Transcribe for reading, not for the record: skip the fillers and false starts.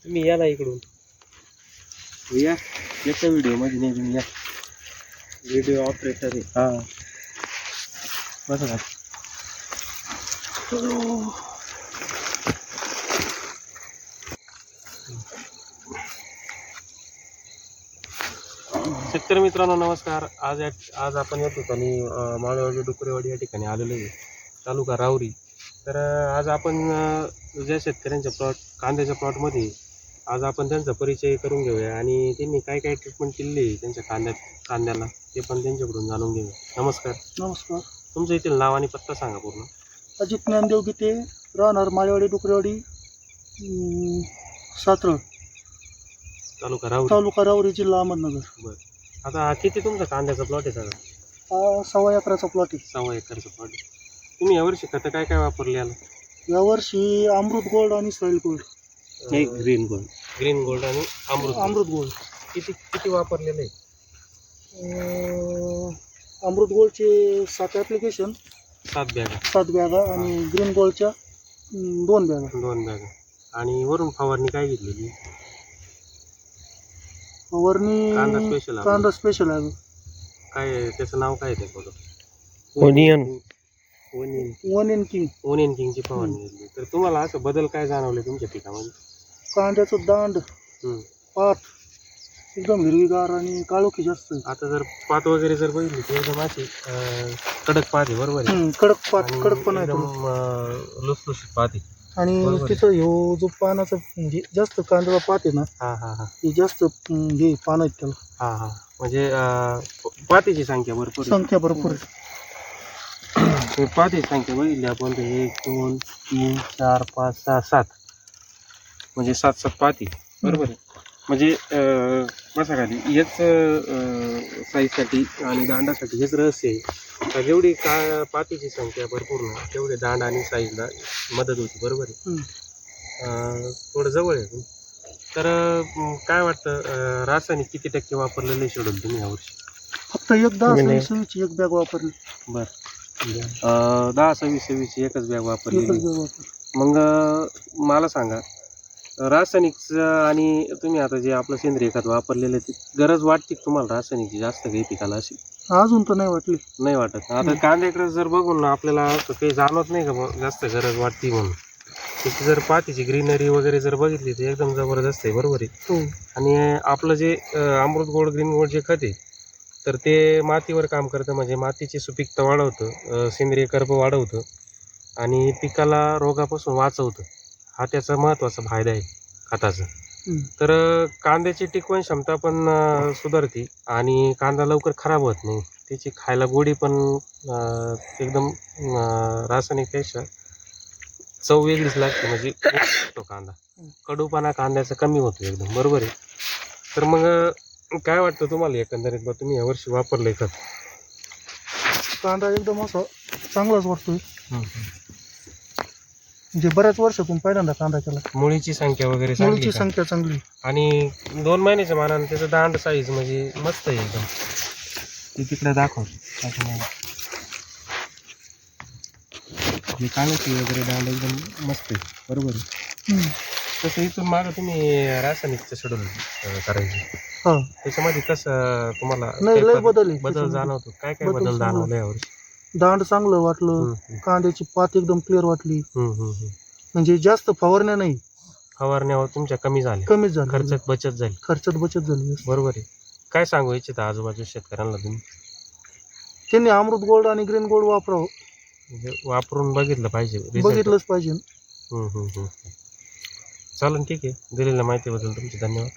तुम्ही या ना इकडून या, याच्या व्हिडिओ मध्ये नाही तुम्ही या. व्हिडिओ ऑपरेटर आहे. हा बस ना. शेतकरी मित्रांनो नमस्कार. आज आपण या ठिकाणी माळेवाडी डुकरेवाडी या ठिकाणी आलेलो आहे, तालुका राहुरी. तर आज आपण ज्या शेतकऱ्यांच्या कांद्याच्या प्लॉटमध्ये आज आपण त्यांचा परिचय करून घेऊया आणि त्यांनी काय काय ट्रीटमेंट केली आहे त्यांच्या कांद्याला ते पण त्यांच्याकडून जाणून घेऊया. नमस्कार. नमस्कार. तुमचं येथील नाव आणि पत्ता सांगा पूर्ण. अजित ज्ञानदेव गीते, राहणार माळेवाडी डुकरेवाडी, सातरळ, तालुका राहुरी, जिल्हा अहमदनगर. बरं. आता किती तुमचा कांद्याचा प्लॉट आहे सगळं? हा 1.25 एकराचा प्लॉट आहे. 1.25 एकरचा प्लॉट आहे. तुम्ही यावर्षी खतं काय काय वापरले याला? यावर्षी अमृत गोल्ड आणि सॉइल गोल्ड. ग्रीन गोल्ड आणि अमृत गोल्ड किती वापरलेलं आहे? अमृत गोल्डचे 7 ॲप्लिकेशन, 7 बॅगा. 7 बॅगा आणि ग्रीन गोल्डच्या 2 बॅगा. 2 बॅगा. आणि वरून फवारणी काय घेतलेली? वरणी कांदा स्पेशल आहे. काय त्याचं नाव काय आहे त्याचं? ओनियन किंगची फवारणी घेतली. तर तुम्हाला असं बदल काय जाणवले तुमच्या पिकामध्ये? कांद्याचं दांड, पात एकदम हिरवीगार आणि काळोखी जास्त आहे. आता जर पात वगैरे जर बघितली तर एकदम अशी कडक पात आहे. बरोबर आहे. कडकपणा आहे. लुसलुशीत पात आहे. आणि तिथं ह्यो जो पानाचा म्हणजे जास्त कांद्याला पात आहे ना, हे जास्त हे पान आहेत त्याला. म्हणजे पातीची संख्या भरपूर आहे. पातीची संख्या बघितली आपण तर 1 2 3 4 5 6 7 म्हणजे 7 पाती. बरोबर आहे. म्हणजे बसा खाली हेच साईजसाठी आणि दांडासाठी हेच रहस्य आहे. तर जेवढी पातीची संख्या भरपूर ना तेवढे दांड आणि साईजला मदत होती. बरोबर आहे. थोडं जवळ आहे. तर काय वाटतं रासायनिक किती टक्के वापरलेले शेड्यूल तुम्ही यावर्षी? फक्त 10-20 एक बॅग वापरली. बरं. 10-20 एकच बॅग वापरली. मग मला सांगा रासायनिकचं आणि तुम्ही आता जे आपलं सेंद्रिय खत वापरलेलं आहे गरज वाटते तुम्हाला रासायनिकची जास्त काही पिकाला? अशी अजून तर नाही वाटत. आता कांद्याकडे जर बघून आपल्याला असं काही जाणवत नाही का जास्त गरज वाटते म्हणून? त्याची जर पातीची ग्रीनरी वगैरे जर बघितली तर एकदम जबरदस्त आहे. बरोबर आहे. आणि आपलं जे अमृत गोल्ड ग्रीन गोल्ड जे खत आहे तर ते मातीवर काम करतं, म्हणजे मातीची सुपीकता वाढवतं, सेंद्रिय कर्ब वाढवतं आणि पिकाला रोगापासून वाचवतं. हा त्याचा महत्त्वाचा फायदा आहे खताचा. तर कांद्याची टिकवण क्षमता पण सुधारते आणि कांदा लवकर खराब होत नाही. त्याची खायला गोडी पण एकदम रासायनिकपेक्षा चव वेगळीच लागते. म्हणजे तो कांदा कडूपणा कांद्याचा कमी होतो एकदम. बरोबर आहे. तर मग काय वाटतं तुम्हाला एकंदरीत बा तुम्ही यावर्षी वापरलंय खत? कांदा एकदम असा चांगलाच वाटतोय. म्हणजे बऱ्याच वर्षातून पहिल्यांदा कांदा केला. मुळीची संख्या वगैरे चांगली आणि 2 महिन्याच्या मानाने त्याचं दांड साईज म्हणजे मस्त आहे एकदम. ते तिकडे दाखव. काळोखी वगैरे दांड एकदम मस्त आहे. बरोबर आहे. तसं इथून मागं तुम्ही रासायनिकचं शेड्यूल करायचे त्याच्यामध्ये कसं तुम्हाला बदल जाणवतो? काय बदल जाणवले यावर्षी? दांड चांगलं वाटलं. कांद्याची पात एकदम क्लिअर वाटली. म्हणजे जास्त फवारण्या तुमच्या कमी झाल्या. खर्चात बचत झाली. बरोबर आहे. काय सांगू इच्छिता आजूबाजू शेतकऱ्यांना तुम्ही? त्यांनी अमृत गोल्ड आणि ग्रीन गोल्ड वापरावं. म्हणजे वापरून बघितलंच पाहिजे. चालेल, ठीक आहे. दिलेल्या माहितीबद्दल तुमचे धन्यवाद.